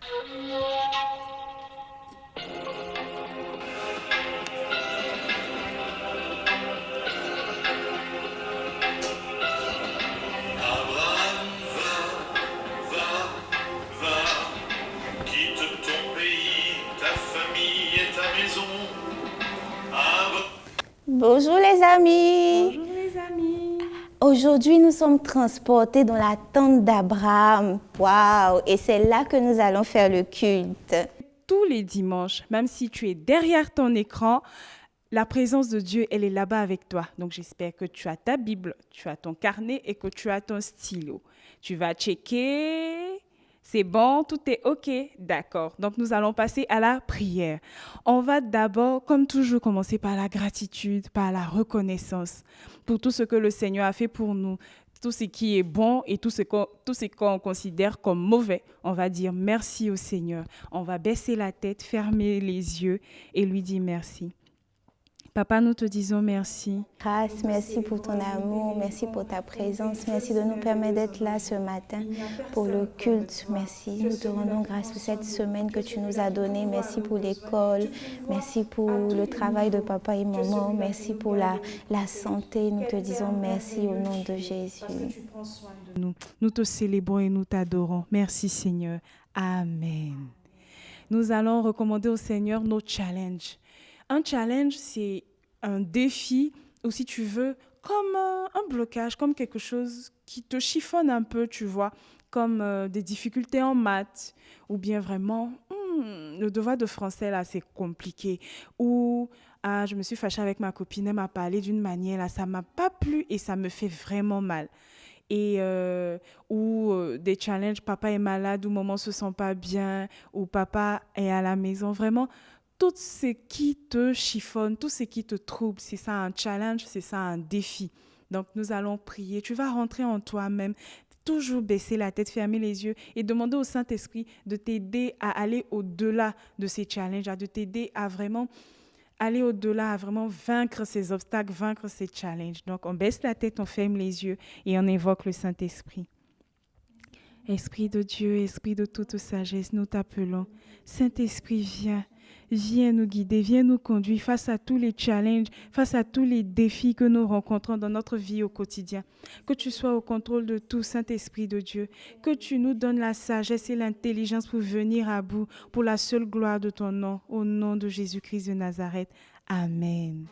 Abraham, va, quitte ton pays, ta famille et ta maison. Bonjour les amis. Bonjour les amis. Aujourd'hui, nous sommes transportés dans la tente d'Abraham. Waouh! Et c'est là que nous allons faire le culte. Tous les dimanches, même si tu es derrière ton écran, la présence de Dieu, elle est là-bas avec toi. Donc j'espère que tu as ta Bible, tu as ton carnet et que tu as ton stylo. Tu vas checker. C'est bon, tout est OK, d'accord. Donc, nous allons passer à la prière. On va d'abord, comme toujours, commencer par la gratitude, par la reconnaissance pour tout ce que le Seigneur a fait pour nous, tout ce qui est bon et tout ce qu'on considère comme mauvais. On va dire merci au Seigneur. On va baisser la tête, fermer les yeux et lui dire merci. Papa, nous te disons merci. Grâce, merci pour ton amour, merci pour ta présence, merci de nous permettre d'être là ce matin pour le culte. Merci, nous te rendons grâce pour cette semaine que tu nous as donnée. Merci pour l'école, merci pour le travail de papa et maman, merci pour la santé. Nous te disons merci au nom de Jésus. Nous te célébrons et nous t'adorons. Merci Seigneur. Amen. Nous allons recommander au Seigneur nos challenges. Un challenge, c'est un défi, ou si tu veux, comme un blocage, comme quelque chose qui te chiffonne un peu, tu vois, comme des difficultés en maths, ou bien vraiment, le devoir de français, là, c'est compliqué. Ou, je me suis fâchée avec ma copine, elle m'a parlé d'une manière, là, ça ne m'a pas plu et ça me fait vraiment mal. Et ou des challenges, papa est malade, ou maman ne se sent pas bien, ou papa est à la maison, vraiment. Tout ce qui te chiffonne, tout ce qui te trouble, c'est ça un challenge, c'est ça un défi. Donc, nous allons prier. Tu vas rentrer en toi-même, toujours baisser la tête, fermer les yeux et demander au Saint-Esprit de t'aider à aller au-delà de ces challenges, de t'aider à vraiment aller au-delà, à vraiment vaincre ces obstacles, vaincre ces challenges. Donc, on baisse la tête, on ferme les yeux et on invoque le Saint-Esprit. Esprit de Dieu, Esprit de toute sagesse, nous t'appelons. Saint-Esprit, viens nous guider, viens nous conduire face à tous les challenges, face à tous les défis que nous rencontrons dans notre vie au quotidien. Que tu sois au contrôle de tout, Saint-Esprit de Dieu. Que tu nous donnes la sagesse et l'intelligence pour venir à bout, pour la seule gloire de ton nom, au nom de Jésus-Christ de Nazareth. Amen.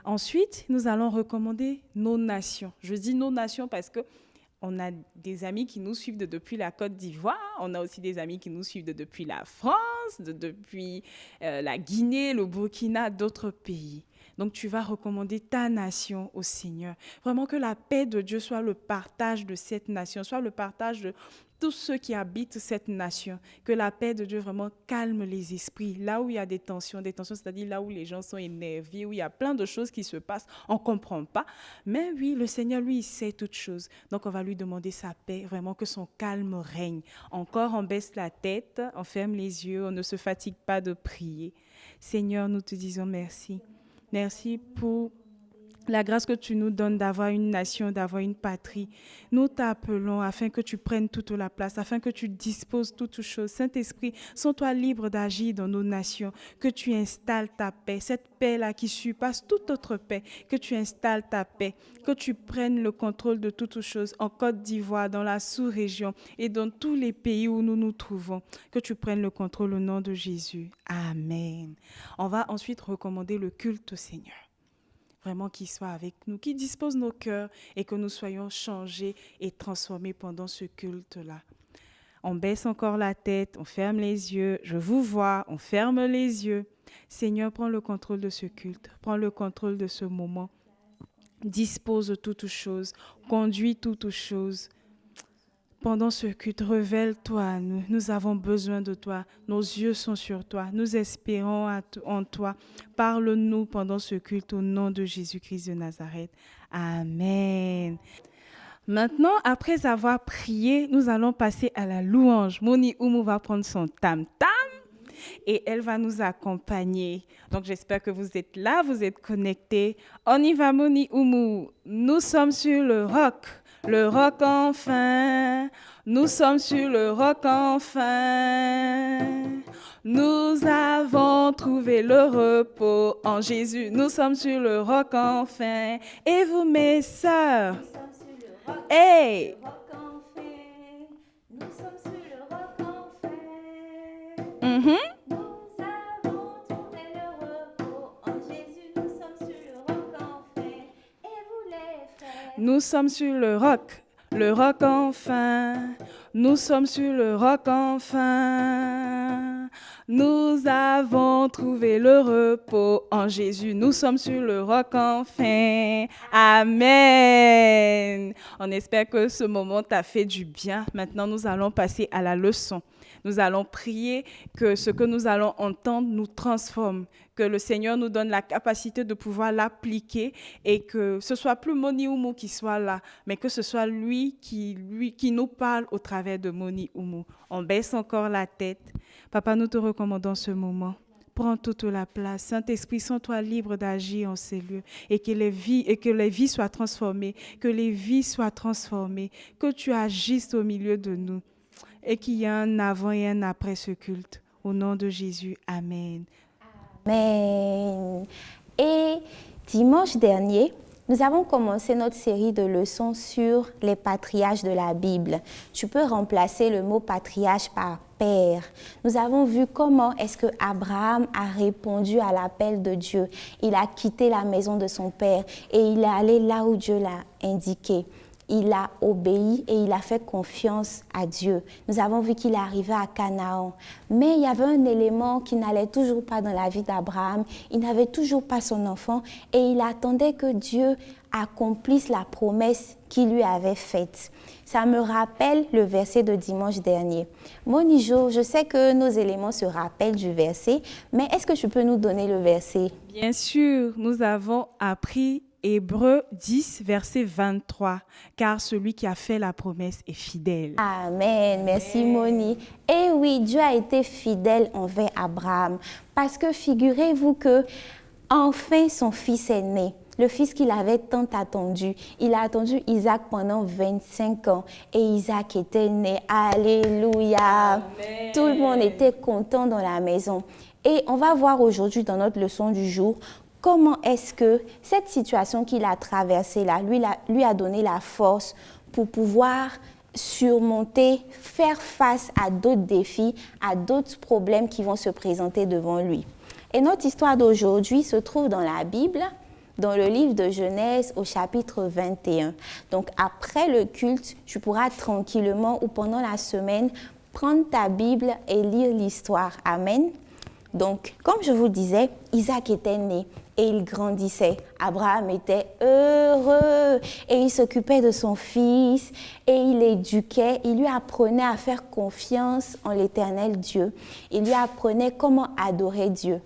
Ensuite, nous allons recommander nos nations. Je dis nos nations parce que on a des amis qui nous suivent depuis la Côte d'Ivoire, on a aussi des amis qui nous suivent depuis la France, depuis la Guinée, le Burkina, d'autres pays. Donc, tu vas recommander ta nation au Seigneur. Vraiment que la paix de Dieu soit le partage de cette nation, soit le partage de tous ceux qui habitent cette nation. Que la paix de Dieu vraiment calme les esprits. Là où il y a des tensions, c'est-à-dire là où les gens sont énervés, où il y a plein de choses qui se passent, on ne comprend pas. Mais oui, le Seigneur, lui, il sait toutes choses. Donc, on va lui demander sa paix, vraiment que son calme règne. Encore, on baisse la tête, on ferme les yeux, on ne se fatigue pas de prier. Seigneur, nous te disons merci. Merci pour la grâce que tu nous donnes d'avoir une nation, d'avoir une patrie. Nous t'appelons afin que tu prennes toute la place, afin que tu disposes toutes choses. Saint-Esprit, sens-toi libre d'agir dans nos nations, que tu installes ta paix, cette paix-là qui surpasse toute autre paix, que tu installes ta paix, que tu prennes le contrôle de toutes choses en Côte d'Ivoire, dans la sous-région et dans tous les pays où nous nous trouvons, que tu prennes le contrôle au nom de Jésus. Amen. On va ensuite recommander le culte au Seigneur. Vraiment qu'il soit avec nous, qu'il dispose nos cœurs et que nous soyons changés et transformés pendant ce culte-là. On baisse encore la tête, on ferme les yeux, je vous vois, on ferme les yeux. Seigneur, prends le contrôle de ce culte, prends le contrôle de ce moment. Dispose toutes choses, conduis toutes choses. Pendant ce culte, révèle-toi à nous. Nous avons besoin de toi. Nos yeux sont sur toi. Nous espérons en toi. Parle-nous pendant ce culte au nom de Jésus-Christ de Nazareth. Amen. Maintenant, après avoir prié, nous allons passer à la louange. Moni Oumou va prendre son tam-tam et elle va nous accompagner. Donc, j'espère que vous êtes là, vous êtes connectés. On y va, Moni Oumou. Nous sommes sur le roc. le roc enfin. Nous sommes sur le roc enfin. Nous avons trouvé le repos en Jésus. Nous sommes sur le roc enfin. Et vous, mes sœurs? Nous sommes sur le roc. Hey! Le roc enfin. Nous sommes sur le roc enfin. Mhm. Nous avons trouvé le repos en Jésus. Nous sommes sur le roc enfin. Et vous les frères? Nous sommes sur le roc enfin. Nous sommes sur le roc enfin. Nous avons trouvé le repos en Jésus. Nous sommes sur le roc enfin. Amen. On espère que ce moment t'a fait du bien. Maintenant, nous allons passer à la leçon. Nous allons prier que ce que nous allons entendre nous transforme, que le Seigneur nous donne la capacité de pouvoir l'appliquer et que ce soit plus Moni Oumou qui soit là, mais que ce soit lui qui nous parle au travers de Moni Oumou. On baisse encore la tête. Papa, nous te recommandons ce moment. Prends toute la place. Saint-Esprit, sens-toi libre d'agir en ces lieux et que les vies soient transformées, que les vies soient transformées, que tu agisses au milieu de nous et qu'il y ait un avant et un après ce culte. Au nom de Jésus, Amen. Amen. Et dimanche dernier, nous avons commencé notre série de leçons sur les patriarches de la Bible. Tu peux remplacer le mot patriarche par père. Nous avons vu comment est-ce que Abraham a répondu à l'appel de Dieu. Il a quitté la maison de son père et il est allé là où Dieu l'a indiqué. Il a obéi et il a fait confiance à Dieu. Nous avons vu qu'il est arrivé à Canaan. Mais il y avait un élément qui n'allait toujours pas dans la vie d'Abraham. Il n'avait toujours pas son enfant et il attendait que Dieu accomplisse la promesse qu'il lui avait faite. Ça me rappelle le verset de dimanche dernier. Monijo, je sais que nos éléments se rappellent du verset, mais est-ce que tu peux nous donner le verset? Bien sûr, nous avons appris Hébreux 10, verset 23, car celui qui a fait la promesse est fidèle. Amen. Merci Moni. Et oui, Dieu a été fidèle envers Abraham parce que figurez-vous que enfin son fils est né. Le fils qu'il avait tant attendu. Il a attendu Isaac pendant 25 ans et Isaac était né. Alléluia. Amen. Tout le monde était content dans la maison. Et on va voir aujourd'hui dans notre leçon du jour comment est-ce que cette situation qu'il a traversée là, lui a donné la force pour pouvoir surmonter, faire face à d'autres défis, à d'autres problèmes qui vont se présenter devant lui. Et notre histoire d'aujourd'hui se trouve dans la Bible, dans le livre de Genèse au chapitre 21. Donc après le culte, tu pourras tranquillement ou pendant la semaine prendre ta Bible et lire l'histoire. Amen. Donc, comme je vous disais, Isaac était né et il grandissait. Abraham était heureux et il s'occupait de son fils et il l'éduquait. Il lui apprenait à faire confiance en l'Éternel Dieu. Il lui apprenait comment adorer Dieu.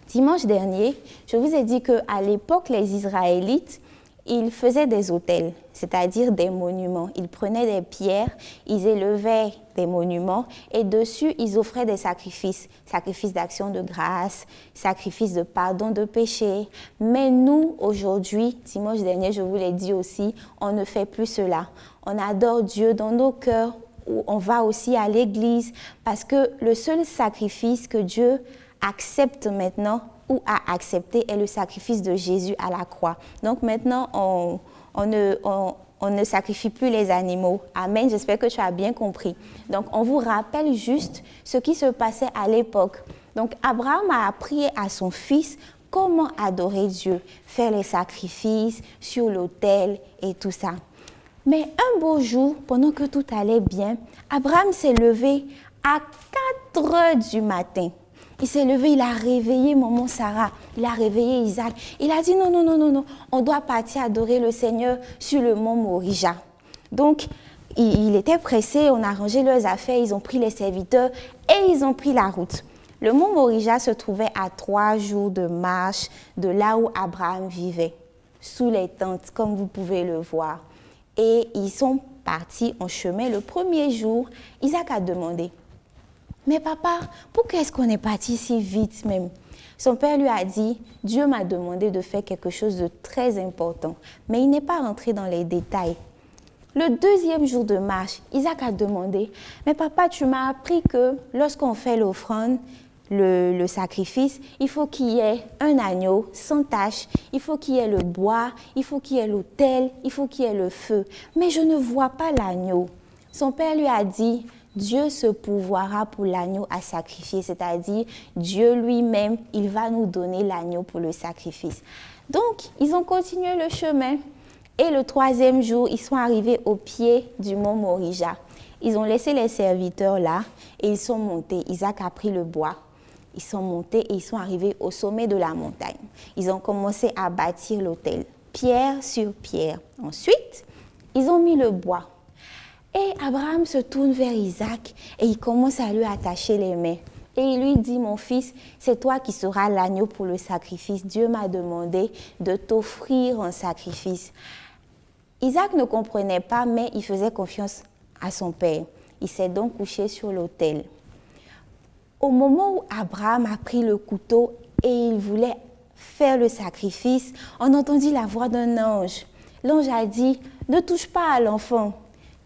Dimanche dernier, je vous ai dit qu'à l'époque, les Israélites, ils faisaient des autels, c'est-à-dire des monuments. Ils prenaient des pierres, ils élevaient des monuments et dessus, ils offraient des sacrifices. Sacrifices d'action de grâce, sacrifices de pardon de péché. Mais nous, aujourd'hui, dimanche dernier, je vous l'ai dit aussi, on ne fait plus cela. On adore Dieu dans nos cœurs, on va aussi à l'église parce que le seul sacrifice que Dieu accepte maintenant ou a accepté est le sacrifice de Jésus à la croix. Donc maintenant, on ne sacrifie plus les animaux. Amen, j'espère que tu as bien compris. Donc on vous rappelle juste ce qui se passait à l'époque. Donc Abraham a appris à son fils comment adorer Dieu, faire les sacrifices sur l'autel et tout ça. Mais un beau jour, pendant que tout allait bien, Abraham s'est levé à 4 heures du matin. Il s'est levé, il a réveillé maman Sarah, il a réveillé Isaac. Il a dit non, on doit partir adorer le Seigneur sur le mont Morija. Donc, il était pressé, on a rangé leurs affaires, ils ont pris les serviteurs et ils ont pris la route. Le mont Morija se trouvait à 3 jours de marche de là où Abraham vivait, sous les tentes, comme vous pouvez le voir. Et ils sont partis en chemin. Le premier jour, Isaac a demandé: mais papa, pourquoi est-ce qu'on est parti si vite même? Son père lui a dit: Dieu m'a demandé de faire quelque chose de très important. Mais il n'est pas rentré dans les détails. Le deuxième jour de marche, Isaac a demandé, « Mais papa, tu m'as appris que lorsqu'on fait l'offrande, le sacrifice, il faut qu'il y ait un agneau sans tache, il faut qu'il y ait le bois, il faut qu'il y ait l'autel, il faut qu'il y ait le feu. Mais je ne vois pas l'agneau. » Son père lui a dit, Dieu se pourvoira pour l'agneau à sacrifier, c'est-à-dire Dieu lui-même, il va nous donner l'agneau pour le sacrifice. Donc, ils ont continué le chemin et le troisième jour, ils sont arrivés au pied du mont Morija. Ils ont laissé les serviteurs là et ils sont montés. Isaac a pris le bois. Ils sont montés et ils sont arrivés au sommet de la montagne. Ils ont commencé à bâtir l'autel, pierre sur pierre. Ensuite, ils ont mis le bois. Et Abraham se tourne vers Isaac et il commence à lui attacher les mains. Et il lui dit, mon fils, c'est toi qui seras l'agneau pour le sacrifice. Dieu m'a demandé de t'offrir un sacrifice. Isaac ne comprenait pas, mais il faisait confiance à son père. Il s'est donc couché sur l'autel. Au moment où Abraham a pris le couteau et il voulait faire le sacrifice, on entendit la voix d'un ange. L'ange a dit, ne touche pas à l'enfant.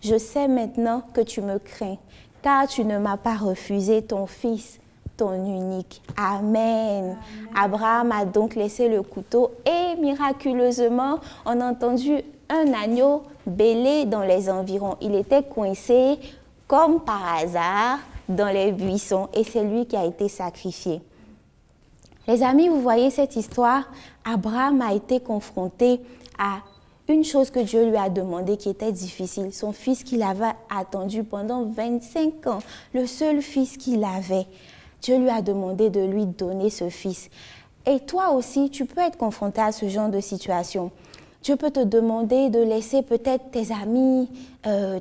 Je sais maintenant que tu me crains, car tu ne m'as pas refusé ton fils, ton unique. Amen. Abraham a donc laissé le couteau et miraculeusement, on a entendu un agneau bêler dans les environs. Il était coincé, comme par hasard, dans les buissons et c'est lui qui a été sacrifié. Les amis, vous voyez cette histoire, Abraham a été confronté à une chose que Dieu lui a demandé qui était difficile. Son fils qu'il avait attendu pendant 25 ans, le seul fils qu'il avait. Dieu lui a demandé de lui donner ce fils. Et toi aussi, tu peux être confronté à ce genre de situation. Dieu peut te demander de laisser peut-être tes amis,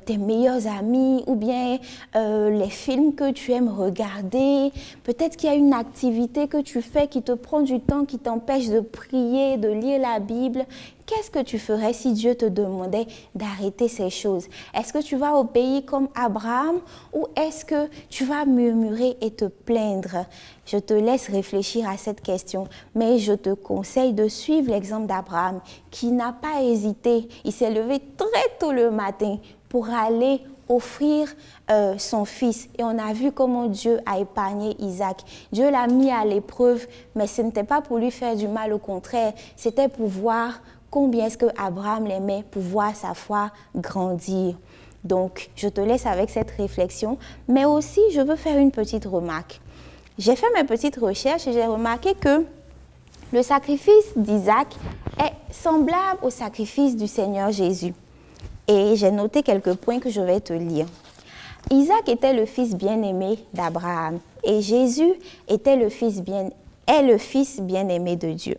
tes meilleurs amis ou bien les films que tu aimes regarder. Peut-être qu'il y a une activité que tu fais qui te prend du temps, qui t'empêche de prier, de lire la Bible. Qu'est-ce que tu ferais si Dieu te demandait d'arrêter ces choses? Est-ce que tu vas obéir comme Abraham ou est-ce que tu vas murmurer et te plaindre? Je te laisse réfléchir à cette question, mais je te conseille de suivre l'exemple d'Abraham qui n'a pas hésité. Il s'est levé très tôt le matin pour aller offrir son fils. Et on a vu comment Dieu a épargné Isaac. Dieu l'a mis à l'épreuve, mais ce n'était pas pour lui faire du mal, au contraire, c'était pour voir combien est-ce que Abraham l'aimait, pour voir sa foi grandir. Donc, je te laisse avec cette réflexion, mais aussi, je veux faire une petite remarque. J'ai fait mes petites recherches et j'ai remarqué que le sacrifice d'Isaac est semblable au sacrifice du Seigneur Jésus. Et j'ai noté quelques points que je vais te lire. Isaac était le fils bien-aimé d'Abraham et Jésus était le fils bien-aimé de Dieu.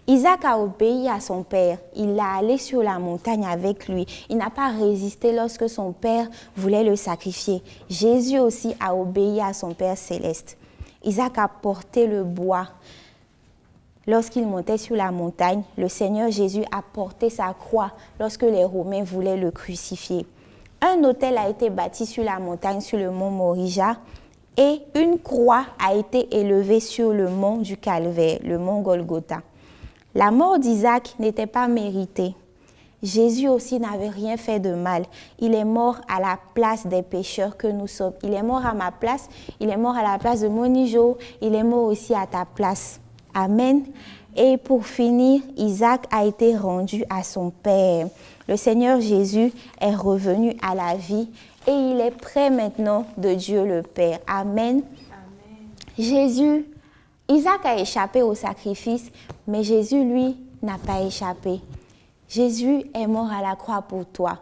Isaac a obéi à son père. Il l'a allé sur la montagne avec lui. Il n'a pas résisté lorsque son père voulait le sacrifier. Jésus aussi a obéi à son Père céleste. Isaac a porté le bois. Lorsqu'il montait sur la montagne, le Seigneur Jésus a porté sa croix lorsque les Romains voulaient le crucifier. Un autel a été bâti sur la montagne, sur le mont Morija, et une croix a été élevée sur le mont du Calvaire, le mont Golgotha. La mort d'Isaac n'était pas méritée. Jésus aussi n'avait rien fait de mal. Il est mort à la place des pécheurs que nous sommes. Il est mort à ma place, il est mort à la place de Monijo, il est mort aussi à ta place. Amen. Et pour finir, Isaac a été rendu à son Père. Le Seigneur Jésus est revenu à la vie et il est près maintenant de Dieu le Père. Amen. Amen. Isaac a échappé au sacrifice, mais Jésus, lui, n'a pas échappé. Jésus est mort à la croix pour toi.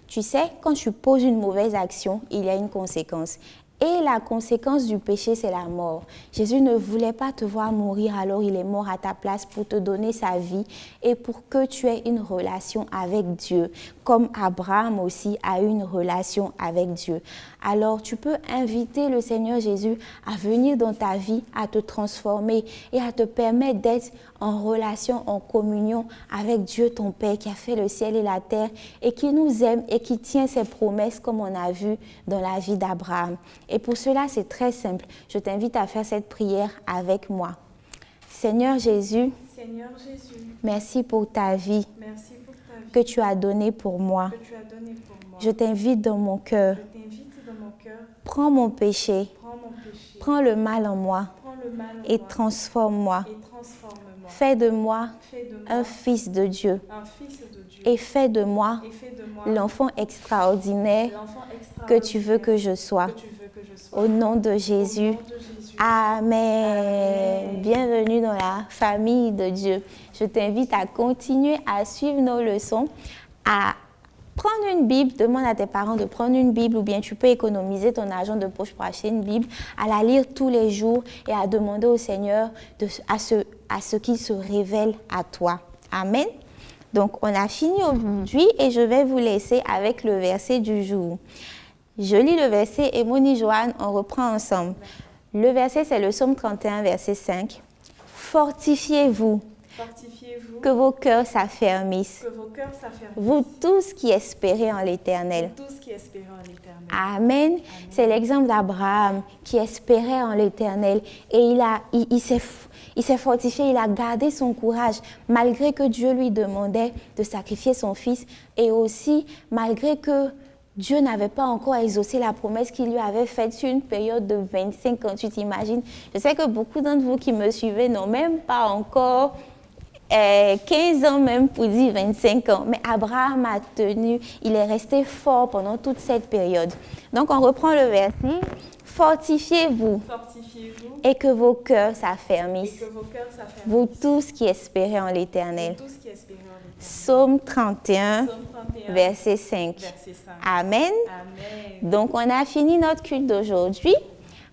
Tu sais, quand tu poses une mauvaise action, il y a une conséquence. Et la conséquence du péché, c'est la mort. Jésus ne voulait pas te voir mourir, alors il est mort à ta place pour te donner sa vie et pour que tu aies une relation avec Dieu, comme Abraham aussi a eu une relation avec Dieu. Alors tu peux inviter le Seigneur Jésus à venir dans ta vie, à te transformer et à te permettre d'être en relation, en communion avec Dieu ton Père qui a fait le ciel et la terre et qui nous aime et qui tient ses promesses comme on a vu dans la vie d'Abraham. Et pour cela, c'est très simple. Je t'invite à faire cette prière avec moi. Seigneur Jésus, merci pour ta vie. Merci pour ta que tu as donné pour moi. que tu as donné pour moi. Je t'invite dans mon cœur. Je t'invite dans mon cœur. Prends mon péché, Prends mon péché. prends le mal en moi Prends le mal en et moi. transforme-moi. Et transforme-moi. Fais de moi Fais de moi un fils de Dieu un fils de Dieu. et fais de moi Et fais de moi l'enfant extraordinaire l'enfant que tu veux que je sois. que tu veux que je sois. Au nom de Au Jésus. nom de Jésus. Amen. Bienvenue dans la famille de Dieu. Je t'invite à continuer à suivre nos leçons, à prendre une Bible, demande à tes parents de prendre une Bible ou bien tu peux économiser ton argent de poche pour acheter une Bible, à la lire tous les jours et à demander au Seigneur à ce qu'il se révèle à toi. Amen. Donc, on a fini aujourd'hui et je vais vous laisser avec le verset du jour. Je lis le verset et Moni Joanne, on reprend ensemble. Le verset, c'est le psaume 31, verset 5. Fortifiez-vous, Fortifiez-vous, que vos cœurs s'affermissent. que vos cœurs s'affermissent. Vous tous qui espérez en l'Éternel. Tous qui espèrent en l'Éternel. Amen. C'est l'exemple d'Abraham qui espérait en l'Éternel et il s'est fortifié, il a gardé son courage malgré que Dieu lui demandait de sacrifier son fils et aussi malgré que Dieu n'avait pas encore exaucé la promesse qu'il lui avait faite sur une période de 25 ans. Tu t'imagines? Je sais que beaucoup d'entre vous qui me suivez n'ont même pas encore 15 ans même pour dire 25 ans. Mais Abraham a tenu, il est resté fort pendant toute cette période. Donc on reprend le verset. Fortifiez-vous Fortifiez-vous et que vos cœurs et s'affermissent. que vos cœurs s'affermissent. Vous tous qui espérez en l'Éternel. Tous qui espèrent en l'Éternel. Psaume 31, Psaume 31, verset 5. verset 5. Amen. Amen. Donc, on a fini notre culte d'aujourd'hui.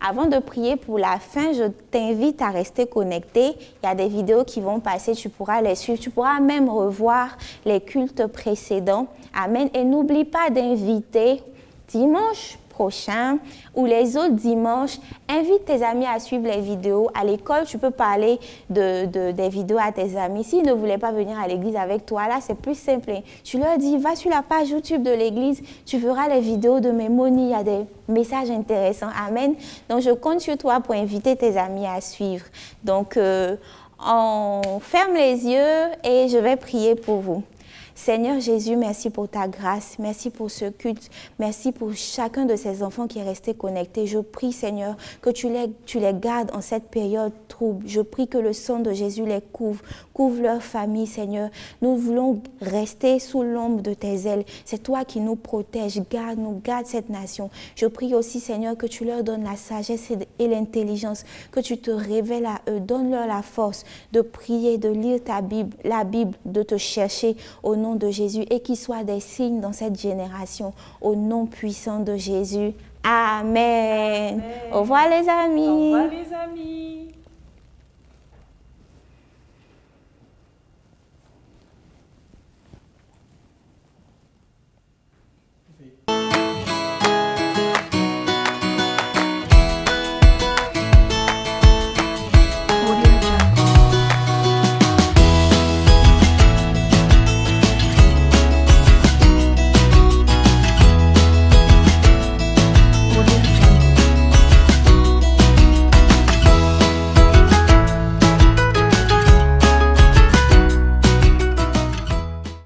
Avant de prier pour la fin, je t'invite à rester connecté. Il y a des vidéos qui vont passer, tu pourras les suivre. Tu pourras même revoir les cultes précédents. Amen. Et n'oublie pas d'inviter dimanche prochain ou les autres dimanches, invite tes amis à suivre les vidéos. À l'école, tu peux parler des vidéos à tes amis. S'ils ne voulaient pas venir à l'église avec toi, là, c'est plus simple. Tu leur dis, va sur la page YouTube de l'église, tu verras les vidéos de mes Moni, il y a des messages intéressants. Amen. Donc, je compte sur toi pour inviter tes amis à suivre. Donc, on ferme les yeux et je vais prier pour vous. Seigneur Jésus, merci pour ta grâce, merci pour ce culte, merci pour chacun de ces enfants qui est resté connecté. Je prie, Seigneur, que tu les gardes en cette période trouble. Je prie que le sang de Jésus les couvre leur famille, Seigneur. Nous voulons rester sous l'ombre de tes ailes. C'est toi qui nous protèges, garde cette nation. Je prie aussi, Seigneur, que tu leur donnes la sagesse et l'intelligence, que tu te révèles à eux, donne-leur la force de prier, de lire la Bible, de te chercher au nom de Jésus et qu'il soit des signes dans cette génération au nom puissant de Jésus. Amen. Amen. Au revoir les amis. Au revoir les amis.